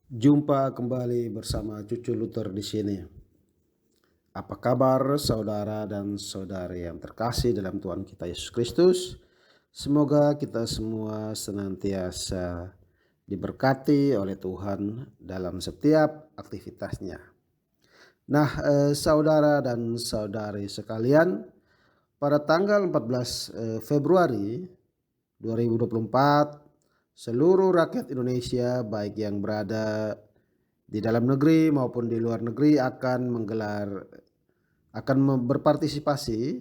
Jumpa kembali bersama Cucu Luther di sini. Apa kabar saudara dan saudari yang terkasih dalam Tuhan kita Yesus Kristus? Semoga kita semua senantiasa diberkati oleh Tuhan dalam setiap aktivitasnya. Nah, saudara dan saudari sekalian, pada tanggal 14 Februari 2024, seluruh rakyat Indonesia baik yang berada di dalam negeri maupun di luar negeri akan berpartisipasi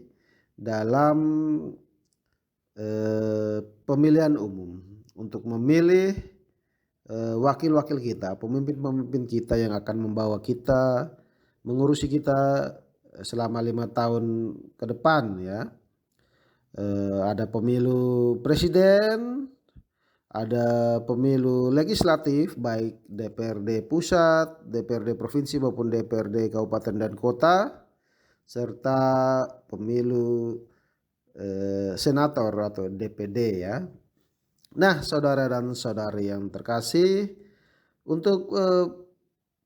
dalam pemilihan umum untuk memilih wakil-wakil kita, pemimpin-pemimpin kita yang akan membawa kita, mengurusi kita selama 5 tahun ke depan ya. Ada pemilu presiden, ada pemilu legislatif baik DPRD pusat, DPRD provinsi maupun DPRD kabupaten dan kota, serta pemilu senator atau DPD ya. Nah, saudara dan saudari yang terkasih, untuk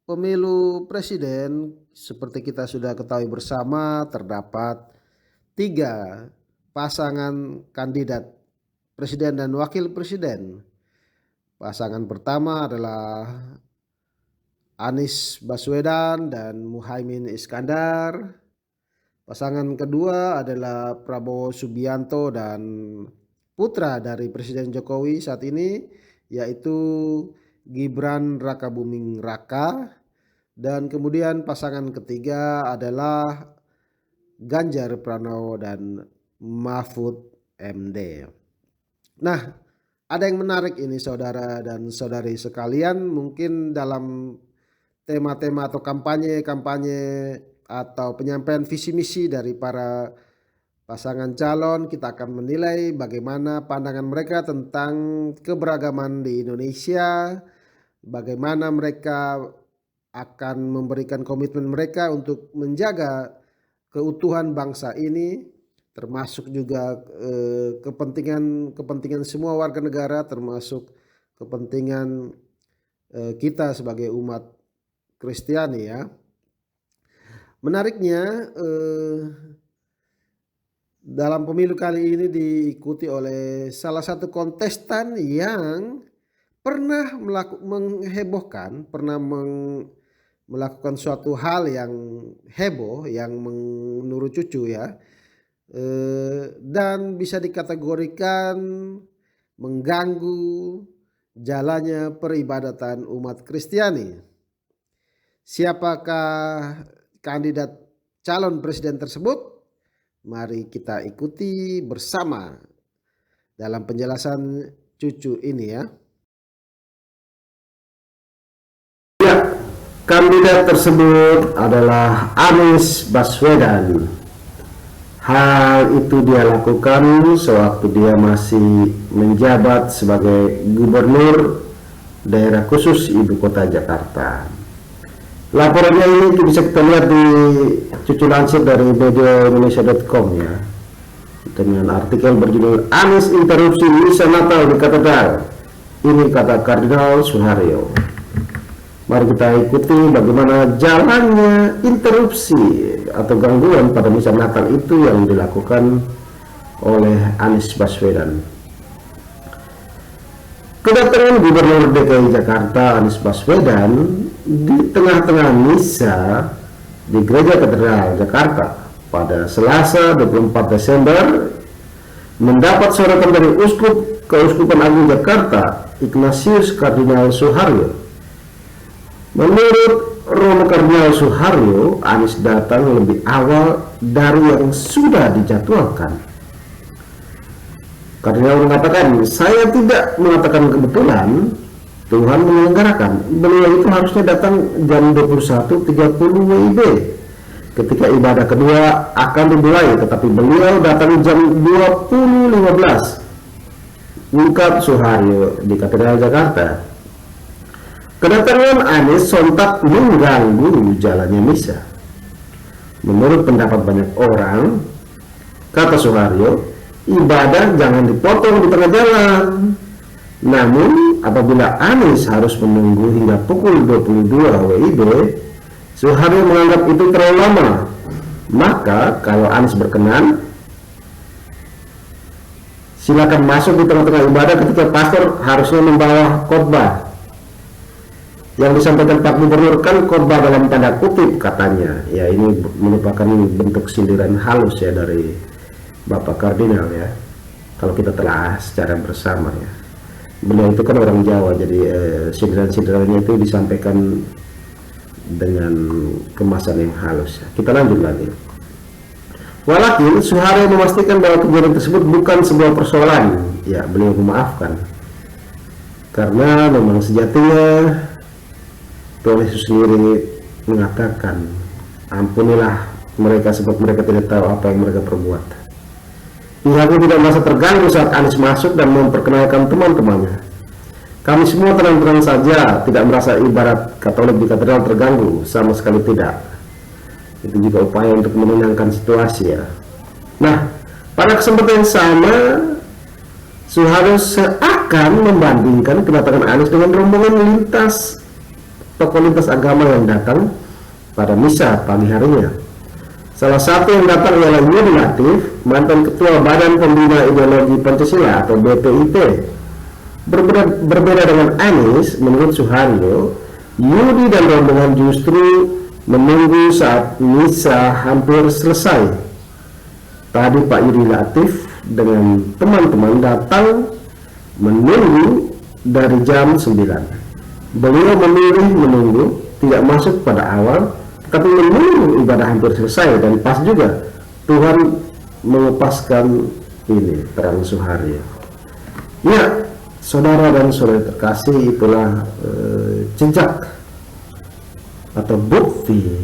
pemilu presiden seperti kita sudah ketahui bersama, terdapat 3 pasangan kandidat presiden dan wakil presiden. Pasangan pertama adalah Anies Baswedan dan Muhaimin Iskandar. Pasangan kedua adalah Prabowo Subianto dan putra dari Presiden Jokowi saat ini, yaitu Gibran Rakabuming Raka. Dan kemudian pasangan ketiga adalah Ganjar Pranowo dan Mahfud MD. Nah, ada yang menarik ini saudara dan saudari sekalian, mungkin dalam tema-tema atau kampanye atau penyampaian visi misi dari para pasangan calon, kita akan menilai bagaimana pandangan mereka tentang keberagaman di Indonesia, bagaimana mereka akan memberikan komitmen mereka untuk menjaga keutuhan bangsa ini, termasuk juga kepentingan semua warga negara, termasuk kepentingan kita sebagai umat Kristiani ya. Menariknya dalam pemilu kali ini diikuti oleh salah satu kontestan yang pernah menghebohkan, pernah melakukan suatu hal yang heboh, yang menurut Cucu ya, dan bisa dikategorikan mengganggu jalannya peribadatan umat Kristiani. Siapakah kandidat calon presiden tersebut? Mari kita ikuti bersama dalam penjelasan Cucu ini ya. Kandidat tersebut adalah Anies Baswedan. Hal itu dia lakukan sewaktu dia masih menjabat sebagai gubernur daerah khusus ibu kota Jakarta. Laporannya ini bisa kita lihat di Cucu lansir dari medioindonesia.com ya, dengan artikel berjudul Anies interupsi misa Natal di katedral. Ini kata Kardinal Suharyo. Mari kita ikuti bagaimana jalannya interupsi atau gangguan pada misa Natal itu yang dilakukan oleh Anies Baswedan. Kedatangan Gubernur DKI Jakarta Anies Baswedan di tengah-tengah misa di Gereja Katedral Jakarta pada Selasa 24 Desember mendapat sorotan dari Uskup Keuskupan Agung Jakarta Ignatius Kardinal Suharyo. Menurut Romo Kardinal Suharyo, Anies datang lebih awal dari yang sudah dijadwalkan. Kardinal mengatakan, saya tidak mengatakan kebetulan, Tuhan menyelenggarakan. Beliau itu harusnya datang jam 21.30 WIB ketika ibadah kedua akan dimulai, tetapi beliau datang jam 20.15, ungkap Suharyo di Katedral Jakarta. Kedatangan Anies sontak mengganggu jalannya misa. Menurut pendapat banyak orang, kata Suharyo, ibadah jangan dipotong di tengah jalan. Namun apabila Anies harus menunggu hingga pukul 22 WIB, Suharyo menganggap itu terlalu lama. Maka kalau Anies berkenan, silakan masuk di tengah-tengah ibadah ketika pastor harusnya membawa khotbah. Yang disampaikan Pak Gubernur kan khotbah dalam tanda kutip katanya. Ya, ini merupakan bentuk sindiran halus ya dari Bapak Kardinal ya. Kalau kita telah secara bersama ya. Beliau itu kan orang Jawa, jadi sindiran-sindirannya itu disampaikan dengan kemasan yang halus ya. Kita lanjut lagi. Walakin Suharyo memastikan bahwa kejadian tersebut bukan sebuah persoalan. Ya, beliau memaafkan. Karena memang sejatinya Tuhan Yesus sendiri mengatakan, ampunilah mereka sebab mereka tidak tahu apa yang mereka perbuat. Pihaknya tidak merasa terganggu saat Anies masuk dan memperkenalkan teman-temannya. Kami semua tenang-tenang saja, tidak merasa ibarat Katolik di katedral terganggu, sama sekali tidak. Itu juga upaya untuk menenangkan situasi ya. Nah, pada kesempatan yang sama, Suharyo seakan membandingkan kedatangan Anies dengan rombongan tokoh lintas agama yang datang pada misa pagi harinya. Salah satu yang datang ialah Yudi Latif, mantan ketua Badan Pembina Ideologi Pancasila atau BPIP. Berbeda dengan Anies, menurut Suharyo, Yudi dan rombongan justru menunggu saat misa hampir selesai. Tadi Pak Yudi Latif dengan teman-teman datang menunggu dari jam 9. Beliau memilih menunggu, tidak masuk pada awal, tapi menunggu ibadah hampir selesai. Dan pas juga Tuhan melepaskan ini terang Suharyo. Ya, saudara dan saudari terkasih, itulah jejak atau bukti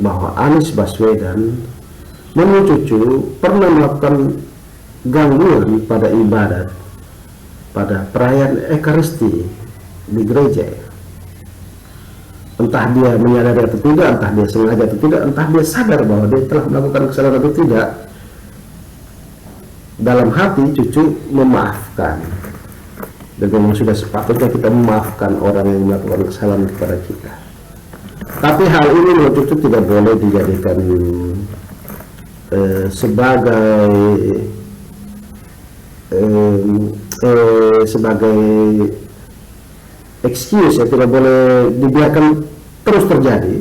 bahwa Anies Baswedan cucu pernah melakukan gangguan pada ibadat, pada perayaan Ekaristi di gereja. Entah dia menyadari atau tidak, entah dia sengaja atau tidak, entah dia sadar bahwa dia telah melakukan kesalahan atau tidak, dalam hati cucu memaafkan. Dan memang sudah sepatutnya kita memaafkan orang yang melakukan kesalahan kepada kita. Tapi hal ini menurut cucu tidak boleh dijadikan sebagai excuse ya, tidak boleh dibiarkan terus terjadi.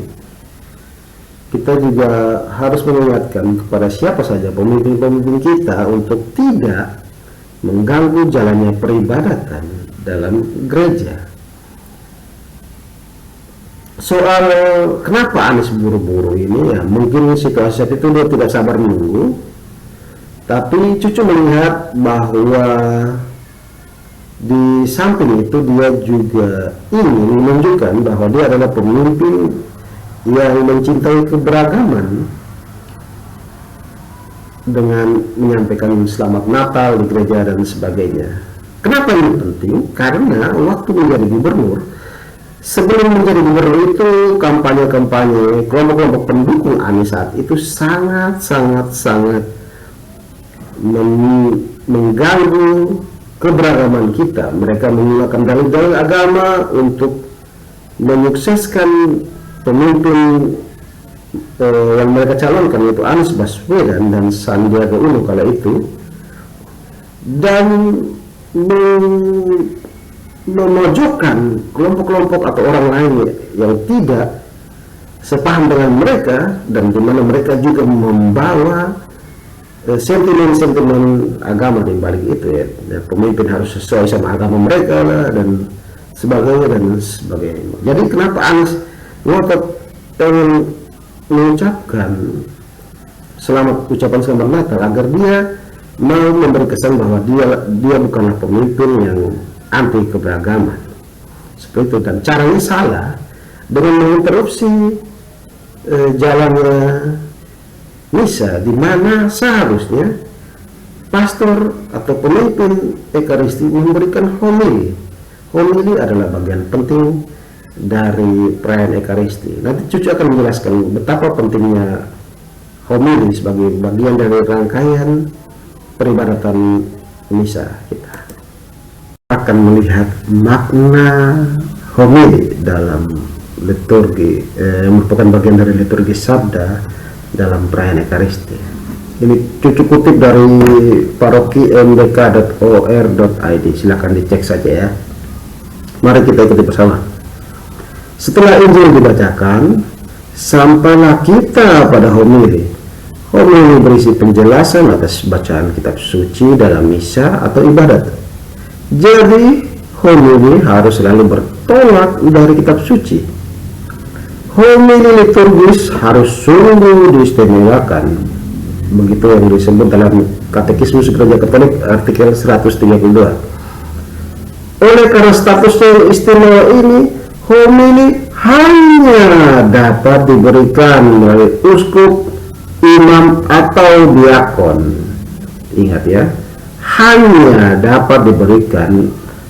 Kita juga harus mengingatkan kepada siapa saja pemimpin-pemimpin kita untuk tidak mengganggu jalannya peribadatan dalam gereja. Soal kenapa Anies buru-buru ini ya, mungkin situasi saat itu dia tidak sabar menunggu, tapi cucu melihat bahwa di samping itu dia juga ingin menunjukkan bahwa dia adalah pemimpin yang mencintai keberagaman dengan menyampaikan selamat Natal di gereja dan sebagainya. Kenapa ini penting? Karena waktu menjadi gubernur, sebelum menjadi gubernur itu kampanye-kampanye kelompok-kelompok pendukung Anies saat itu sangat mengganggu keberagaman kita. Mereka menggunakan dalil-dalil agama untuk menyukseskan pemimpin yang mereka calonkan, yaitu Anies Baswedan dan Sandiaga Uno kala itu, dan memojokkan kelompok-kelompok atau orang lain yang tidak sepaham dengan mereka, dan di mana mereka juga membawa sentimen-sentimen agama di balik itu ya. Dan pemimpin harus sesuai sama agama mereka lah, dan sebagainya. Jadi kenapa Anies ngotot pengen mengucapkan ucapan selamat Natal, agar dia mau memberi kesan bahwa dia bukanlah pemimpin yang anti keberagaman seperti itu. Dan caranya salah dengan menginterupsi jalannya misa, di mana seharusnya pastor atau pemimpin Ekaristi memberikan homili. Homili adalah bagian penting dari perayaan Ekaristi. Nanti cucu akan menjelaskan betapa pentingnya homili sebagai bagian dari rangkaian peribadatan misa kita. Maka akan melihat makna homili dalam liturgi, merupakan bagian dari liturgi sabda dalam perayaan Ekaristi. Ini cucu kutip dari paroki mdk.or.id, silakan dicek saja ya. Mari kita ikuti bersama. Setelah Injil dibacakan, sampailah kita pada homili. Homili berisi penjelasan atas bacaan kitab suci dalam misa atau ibadat. Jadi homili harus selalu bertolak dari kitab suci. Homili liturgis harus sungguh diistimewakan, begitu yang disebut dalam Katekismus Gereja Katolik artikel 132. Oleh karena statusnya yang istimewa ini, homili hanya dapat diberikan melalui uskup, imam, atau diakon. Ingat ya, hanya dapat diberikan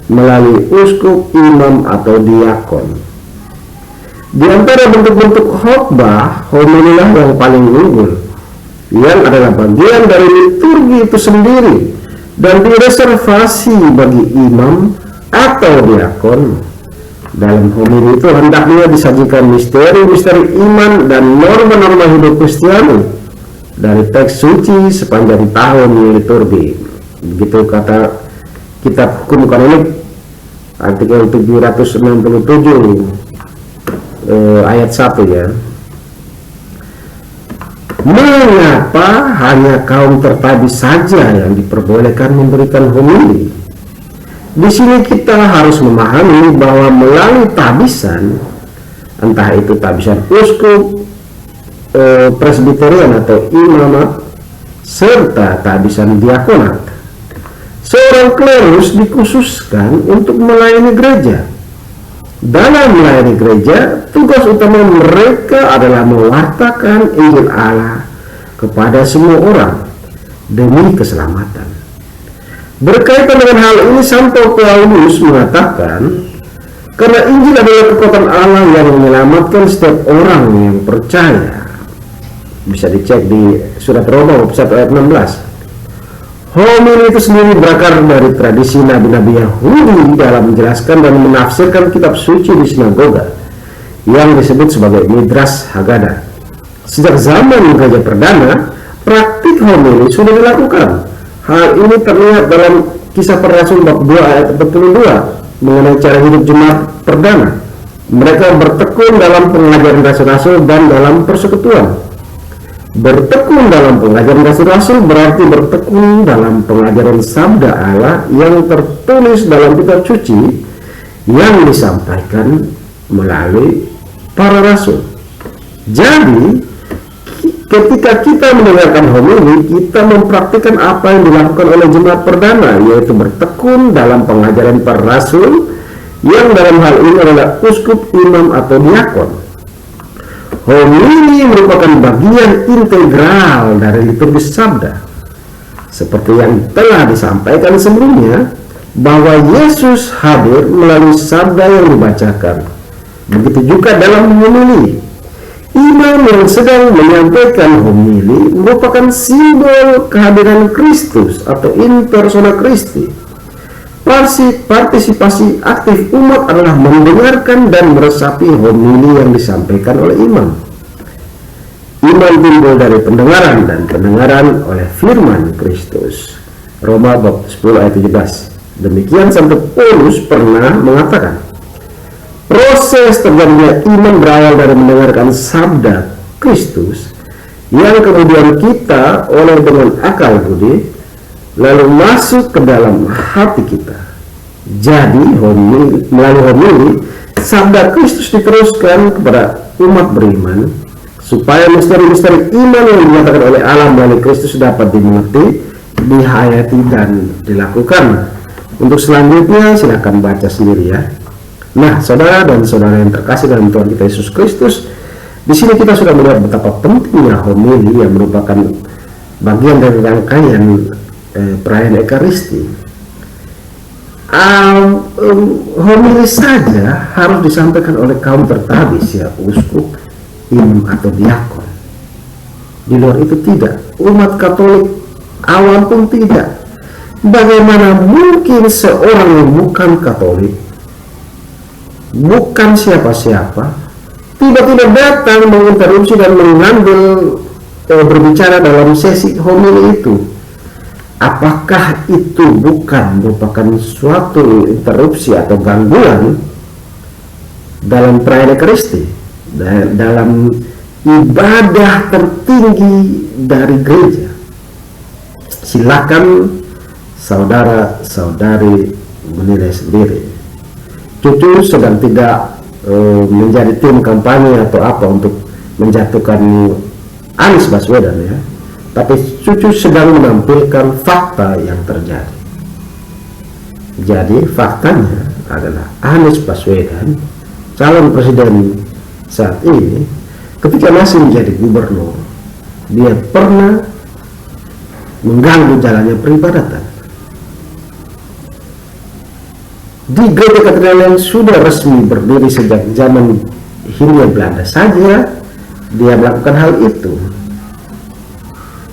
melalui uskup, imam, atau diakon. Di antara bentuk-bentuk khotbah, homililah yang paling unggul, yang adalah bagian dari liturgi itu sendiri dan direservasi bagi imam atau diakon. Dalam homili itu hendaknya disajikan misteri-misteri iman dan norma-norma hidup Kristiani dari teks suci sepanjang tahun liturgi. Begitu kata kitab Hukum Kanonik artikel 767 ayat 1 ya. Mengapa hanya kaum tertabis saja yang diperbolehkan memberikan homili? Di sini kita harus memahami bahwa melalui tabisan, entah itu tabisan uskup, presbiterian atau imamat, serta tabisan diakonat, seorang klerus dikhususkan untuk melayani gereja. Dalam melayani gereja, tugas utama mereka adalah mewartakan Injil Allah kepada semua orang demi keselamatan. Berkaitan dengan hal ini, Santo Paulus mengatakan, karena Injil adalah kekuatan Allah yang menyelamatkan setiap orang yang percaya. Bisa dicek di surat Roma 1 ayat 16. Homili itu sendiri berakar dari tradisi nabi-nabi Yahudi dalam menjelaskan dan menafsirkan kitab suci di sinagoga yang disebut sebagai Midrash Haggadah. Sejak zaman gereja perdana, praktik homili sudah dilakukan. Hal ini terlihat dalam Kisah Para Rasul bab 2 ayat 42 mengenai cara hidup jemaat perdana. Mereka bertekun dalam pengajaran rasul-rasul dan dalam persekutuan. Bertekun dalam pengajaran rasul-rasul berarti bertekun dalam pengajaran sabda Allah yang tertulis dalam kitab suci yang disampaikan melalui para rasul. Jadi ketika kita mendengarkan homili, kita mempraktikkan apa yang dilakukan oleh jemaat perdana, yaitu bertekun dalam pengajaran para rasul yang dalam hal ini adalah uskup, imam, atau diakon. Homili merupakan bagian integral dari liturgi sabda. Seperti yang telah disampaikan sebelumnya, bahwa Yesus hadir melalui sabda yang dibacakan. Begitu juga dalam homili. Imam yang sedang menyampaikan homili merupakan simbol kehadiran Kristus atau in persona Christi. Partisipasi aktif umat adalah mendengarkan dan meresapi homili yang disampaikan oleh imam. Iman timbul dari pendengaran, dan pendengaran oleh firman Kristus. Roma bab 10 ayat 17. Demikian Santo Paulus pernah mengatakan, proses terjadinya iman berawal dari mendengarkan sabda Kristus yang kemudian kita oleh dengan akal budi lalu masuk ke dalam hati kita. Jadi melalui homili sabda Kristus diteruskan kepada umat beriman supaya misteri-misteri iman yang dinyatakan oleh Allah melalui Kristus dapat dimengerti, dihayati, dan dilakukan. Untuk selanjutnya silakan baca sendiri ya. Nah, saudara dan saudara yang terkasih dalam Tuhan kita Yesus Kristus, di sini kita sudah melihat betapa pentingnya homili yang merupakan bagian dari rangkaian perayaan Ekaristi. Homili saja harus disampaikan oleh kaum tertabis, ya, uskup, imam, atau diakon. Di luar itu tidak. Umat Katolik awam pun tidak. Bagaimana mungkin seorang yang bukan Katolik, bukan siapa-siapa, tiba-tiba datang menginterupsi dan mengambil berbicara dalam sesi homili itu? Apakah itu bukan merupakan suatu interupsi atau gangguan dalam perayaan Ekaristi, dalam ibadah tertinggi dari gereja? Silakan saudara-saudari menilai sendiri. Cucu sedang tidak menjadi tim kampanye atau apa untuk menjatuhkan Anies Baswedan, ya, tapi Cucu sedang menampilkan fakta yang terjadi. Jadi faktanya adalah Anies Baswedan, calon presiden saat ini, ketika masih menjadi gubernur, dia pernah mengganggu jalannya peribadatan di gereja katedral yang sudah resmi berdiri sejak zaman Hindia Belanda saja. Dia melakukan hal itu.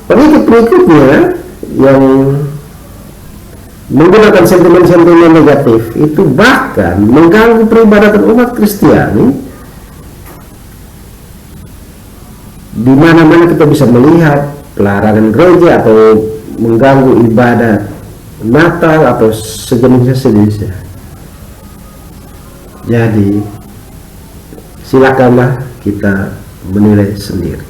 Pengikut-pengikutnya yang menggunakan sentimen-sentimen negatif itu bahkan mengganggu peribadatan umat Kristiani. Di mana-mana kita bisa melihat pelarangan gereja atau mengganggu ibadat Natal atau sejenisnya. Jadi silakanlah kita menilai sendiri.